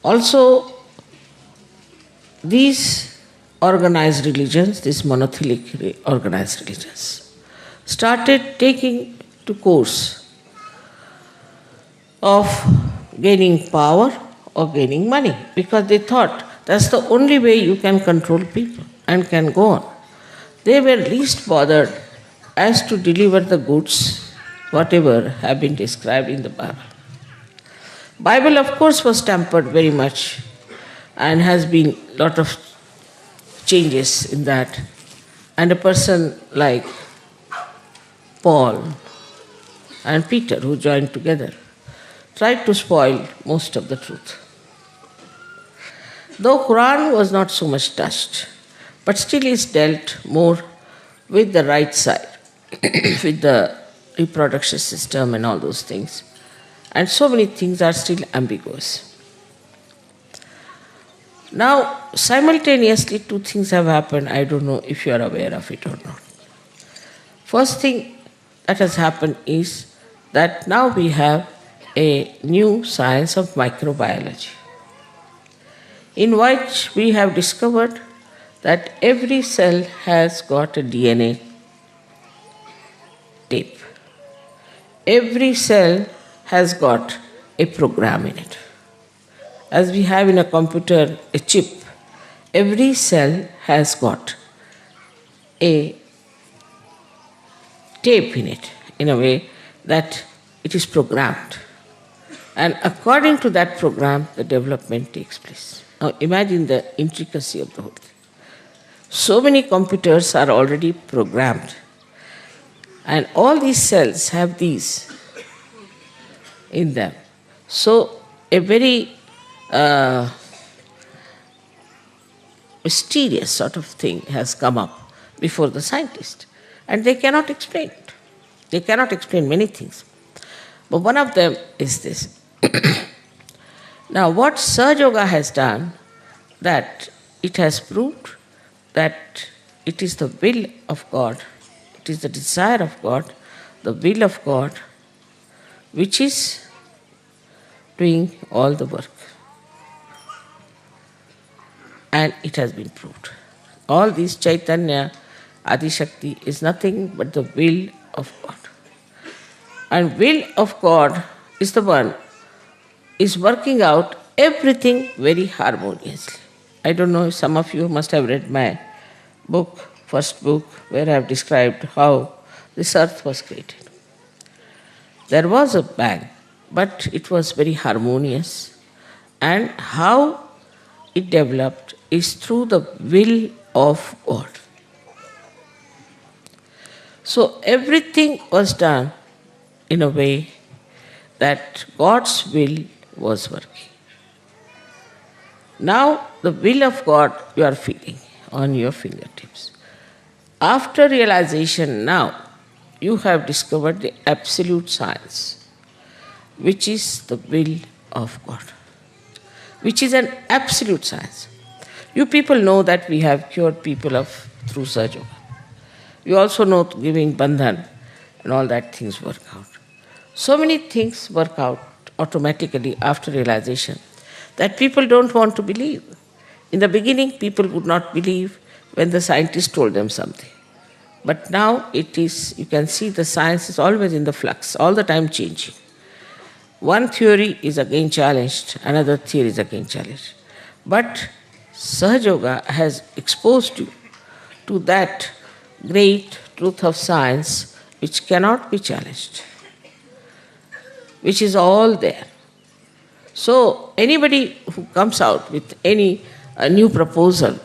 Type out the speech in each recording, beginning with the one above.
Also, these organized religions, these monotheistic organized religions, started taking to course of gaining power or gaining money, because they thought that's the only way you can control people and can go on. They were least bothered as to deliver the goods, whatever have been described in the Bible. Bible, of course, was tampered very much and has been lot of changes in that. And a person like Paul and Peter, who joined together, tried to spoil most of the truth. Though Quran was not so much touched, but still is dealt more with the right side, with the reproduction system and all those things. And so many things are still ambiguous. Now, simultaneously, two things have happened. I don't know if you are aware of it or not. First thing that has happened is that now we have a new science of microbiology, in which we have discovered that every cell has got a DNA tape. Every cell has got a program in it. As we have in a computer a chip, every cell has got a tape in it, in a way that it is programmed. And according to that program, the development takes place. Now imagine the intricacy of the whole thing. So many computers are already programmed, and all these cells have these in them. So a very mysterious sort of thing has come up before the scientists, and they cannot explain it. They cannot explain many things. But one of them is this. Now, what Sahaja Yoga has done, that it has proved that it is the will of God, it is the desire of God, the will of God, which is doing all the work. And it has been proved. All this Chaitanya, Adi Shakti is nothing but the will of God. And will of God is the one is working out everything very harmoniously. I don't know if some of you must have read my book, first book, where I have described how this earth was created. There was a bang, but it was very harmonious. And how it developed is through the will of God. So everything was done in a way that God's will was working. Now the will of God you are feeling on your fingertips. After realization now, you have discovered the absolute science, which is the will of God, which is an absolute science. You people know that we have cured people through Sahaja Yoga. You also know giving bandhan and all that things work out. So many things work out automatically after realization that people don't want to believe. In the beginning, people would not believe when the scientists told them something. But now it is, you can see the science is always in the flux, all the time changing. One theory is again challenged, another theory is again challenged. But Sahaja Yoga has exposed you to that great truth of science which cannot be challenged, which is all there. So anybody who comes out with any new proposal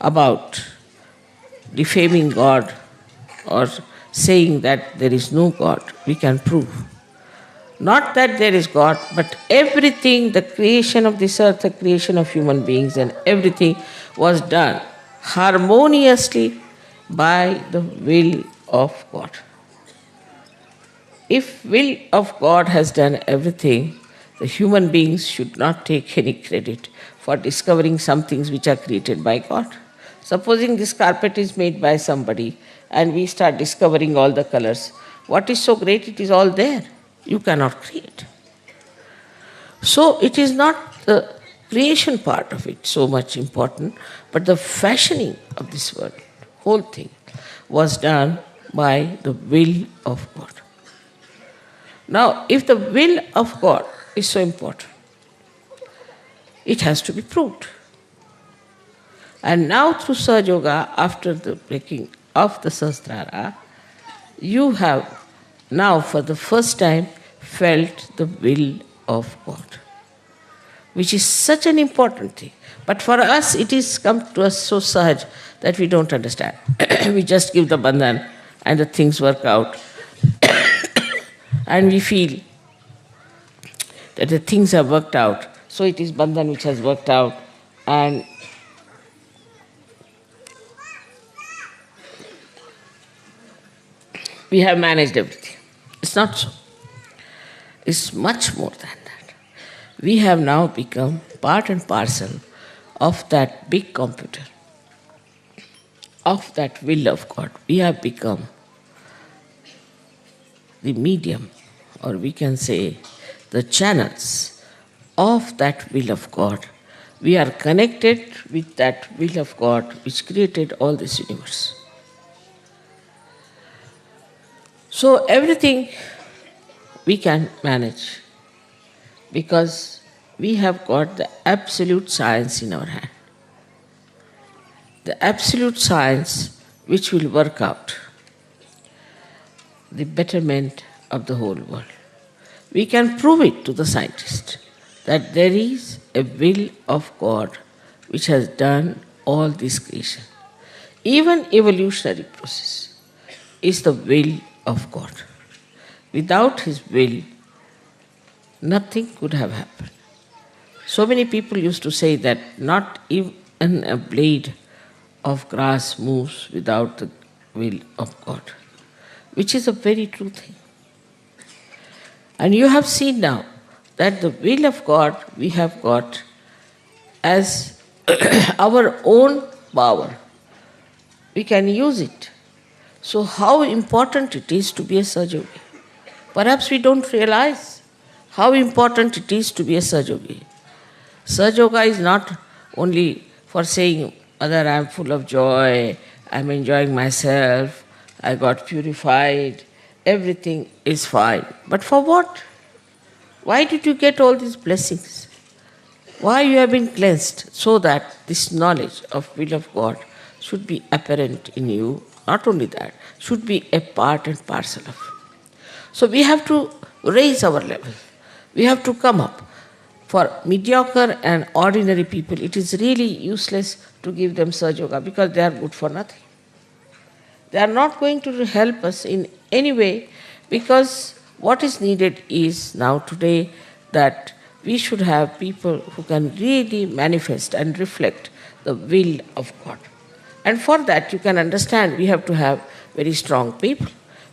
about defaming God or saying that there is no God, we can prove. Not that there is God, but everything, the creation of this earth, the creation of human beings and everything was done harmoniously by the will of God. If will of God has done everything, the human beings should not take any credit for discovering some things which are created by God. Supposing this carpet is made by somebody and we start discovering all the colors, what is so great? It is all there. You cannot create. So it is not the creation part of it so much important, but the fashioning of this world, whole thing, was done by the will of God. Now, if the will of God is so important, it has to be proved. And now through Sahaja Yoga, after the breaking of the Sahasrara, you have now for the first time felt the will of God, which is such an important thing. But for us, it is come to us so sahaj that we don't understand. We just give the bandhan and the things work out. And we feel that the things have worked out. So it is bandhan which has worked out, and we have managed everything. It's not so. It's much more than that. We have now become part and parcel of that big computer, of that will of God. We have become the medium, or we can say the channels of that will of God. We are connected with that will of God which created all this universe. So everything we can manage because we have got the absolute science in our hand. The absolute science which will work out the betterment of the whole world. We can prove it to the scientist that there is a will of God which has done all this creation. Even evolutionary process is the will of God. Without His will, nothing could have happened. So many people used to say that not even a blade of grass moves without the will of God, which is a very true thing. And you have seen now that the will of God we have got as our own power. We can use it. So how important it is to be a Sahaja Yogi. Perhaps we don't realize how important it is to be a Sahaja Yogi. Sahaja Yoga is not only for saying, Mother, I am full of joy, I am enjoying myself, I got purified, everything is fine. But for what? Why did you get all these blessings? Why you have been cleansed? So that this knowledge of will of God should be apparent in you. Not only that, should be a part and parcel of you. So we have to raise our level. We have to come up. For mediocre and ordinary people, it is really useless to give them Sahaja Yoga because they are good for nothing. They are not going to help us in any way because what is needed is now today that we should have people who can really manifest and reflect the will of God. And for that, you can understand we have to have very strong people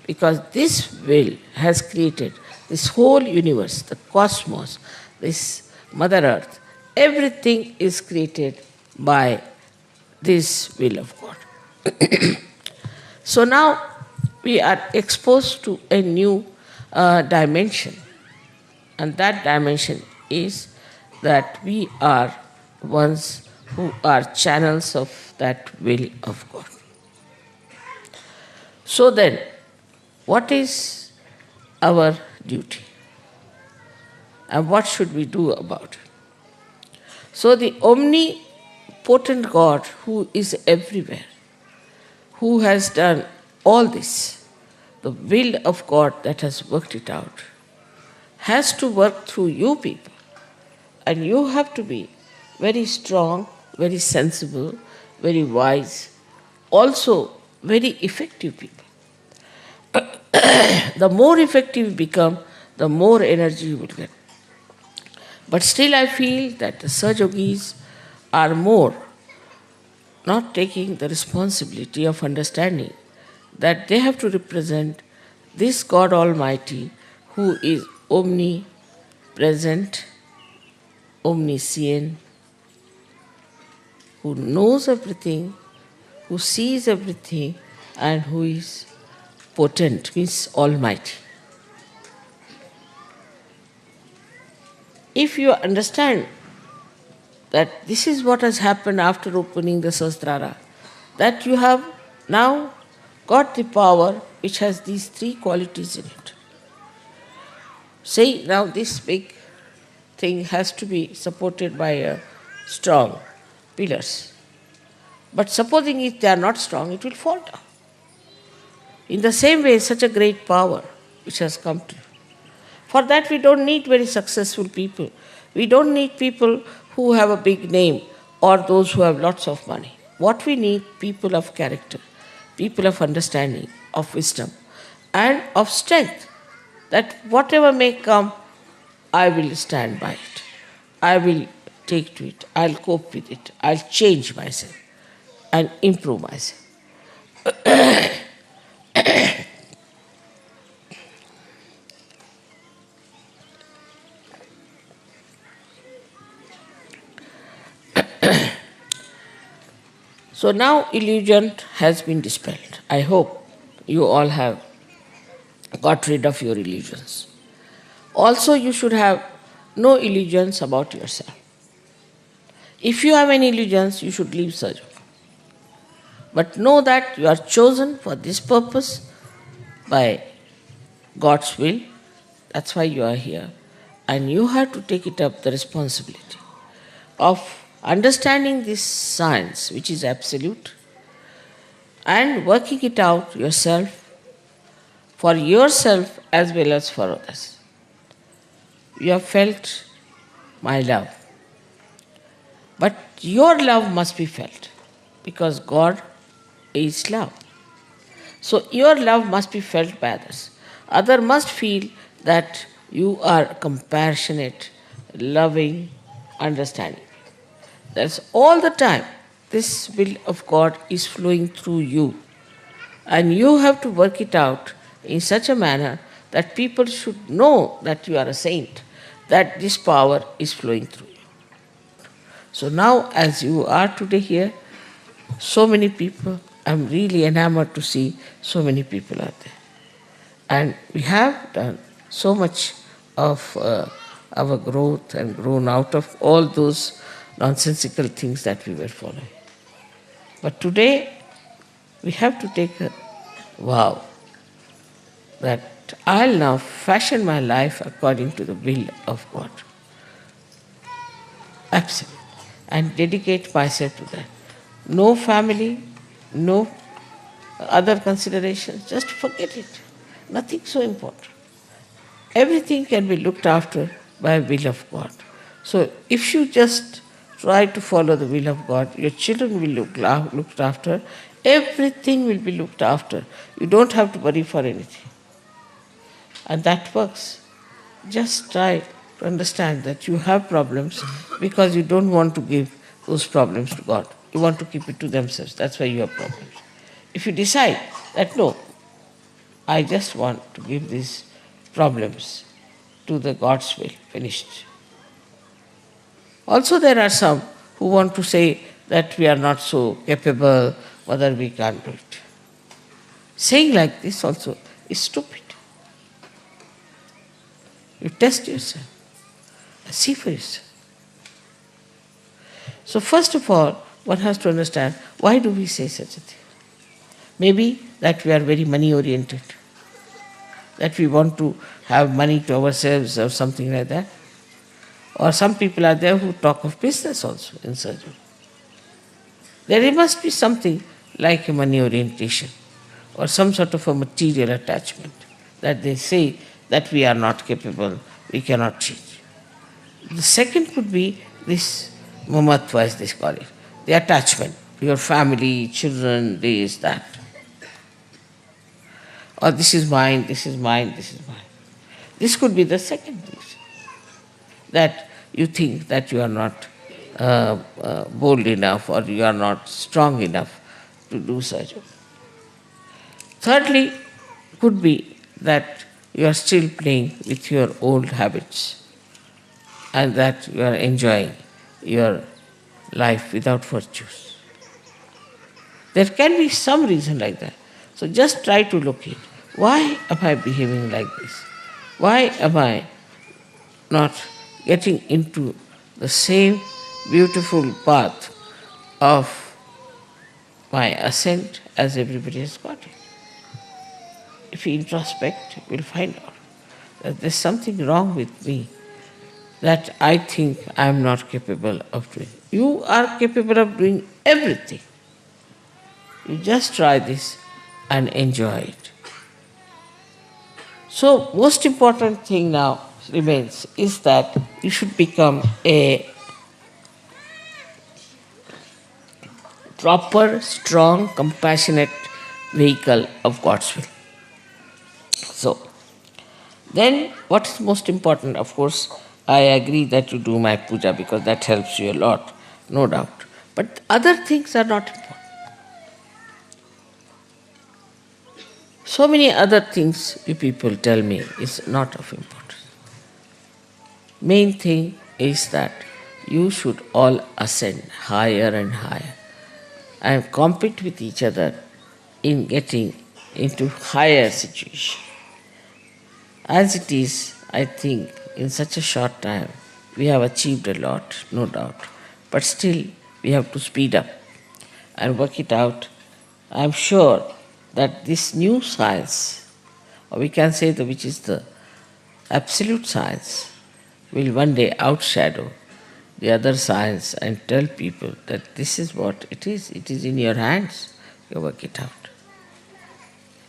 because this will has created this whole universe, the cosmos, this Mother Earth. Everything is created by this will of God. So now we are exposed to a new dimension, and that dimension is that we are ones who are channels of that will of God. So then, what is our duty? And what should we do about it? So the omnipotent God who is everywhere, who has done all this, the will of God that has worked it out, has to work through you people. And you have to be very strong, very sensible, very wise, also very effective people. The more effective you become, the more energy you will get. But still I feel that the Sahaja Yogis are more not taking the responsibility of understanding that they have to represent this God Almighty who is omnipresent, omniscient, who knows everything, who sees everything, and who is potent, means almighty. If you understand that this is what has happened after opening the Sahasrara, that you have now got the power which has these three qualities in it. Say now this big thing has to be supported by a strong pillars. But supposing if they are not strong, it will fall down. In the same way, such a great power which has come to you. For that we don't need very successful people. We don't need people who have a big name or those who have lots of money. What we need, people of character, people of understanding, of wisdom, and of strength, that whatever may come, I will stand by it. I will take to it. I'll cope with it. I'll change myself and improve myself. So now illusion has been dispelled. I hope you all have got rid of your illusions. Also, you should have no illusions about yourself. If you have any illusions, you should leave Sahaja. But know that you are chosen for this purpose by God's will. That's why you are here. And you have to take it up, the responsibility of understanding this science, which is absolute, and working it out yourself, for yourself as well as for others. You have felt my love. But your love must be felt, because God is love. So your love must be felt by others. Others must feel that you are compassionate, loving, understanding. That's all the time. This will of God is flowing through you. And you have to work it out in such a manner that people should know that you are a saint, that this power is flowing through you. So now, as you are today here, so many people, I'm really enamored to see so many people out there. And we have done so much of our growth and grown out of all those nonsensical things that we were following. But today, we have to take a vow that I'll now fashion my life according to the will of God. Absolutely. And dedicate myself to that. No family, no other considerations, just forget it. Nothing so important. Everything can be looked after by will of God. So if you just try to follow the will of God, your children will looked after, everything will be looked after. You don't have to worry for anything. And that works. Just try to understand that you have problems because you don't want to give those problems to God. You want to keep it to themselves. That's why you have problems. If you decide that no, I just want to give these problems to the God's will, finished. Also there are some who want to say that we are not so capable, whether we can't do it. Saying like this also is stupid. You test yourself. See for yourself. So first of all, one has to understand, why do we say such a thing? Maybe that we are very money oriented, that we want to have money to ourselves or something like that. Or some people are there who talk of business also in surgery. There must be something like a money orientation or some sort of a material attachment that they say that we are not capable, we cannot change. The second could be this mamatva, as they call it, the attachment to your family, children, this, that. Or this is mine, this is mine, this is mine. This could be the second reason, that you think that you are not bold enough or you are not strong enough to do such. Thirdly, could be that you are still playing with your old habits and that you are enjoying your life without virtues. There can be some reason like that. So just try to locate, why am I behaving like this? Why am I not getting into the same beautiful path of my ascent as everybody has got it. If we introspect, we'll find out that there's something wrong with me that I think I'm not capable of doing. You are capable of doing everything. You just try this and enjoy it. So, most important thing now remains is that you should become a proper, strong, compassionate vehicle of God's will. So, then what is most important? Of course, I agree that you do my puja because that helps you a lot, no doubt. But other things are not important. So many other things you people tell me is not of importance. Main thing is that you should all ascend higher and higher and compete with each other in getting into higher situation. As it is, I think in such a short time we have achieved a lot, no doubt. But still we have to speed up and work it out. I am sure that this new science, or we can say which is the absolute science, will one day outshadow the other science and tell people that this is what it is in your hands, you work it out.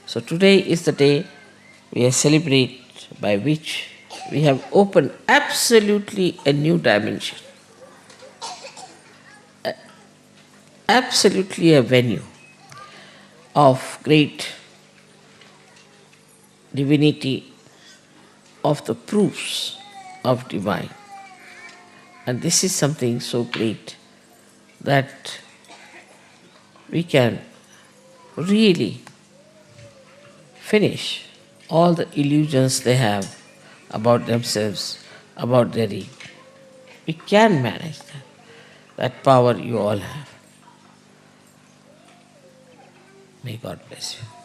So today is the day we celebrate by which we have opened absolutely a new dimension, absolutely a venue of great divinity, of the proofs of divine. And this is something so great that we can really finish all the illusions they have about themselves, about their ego. We can manage that. That power you all have. May God bless you.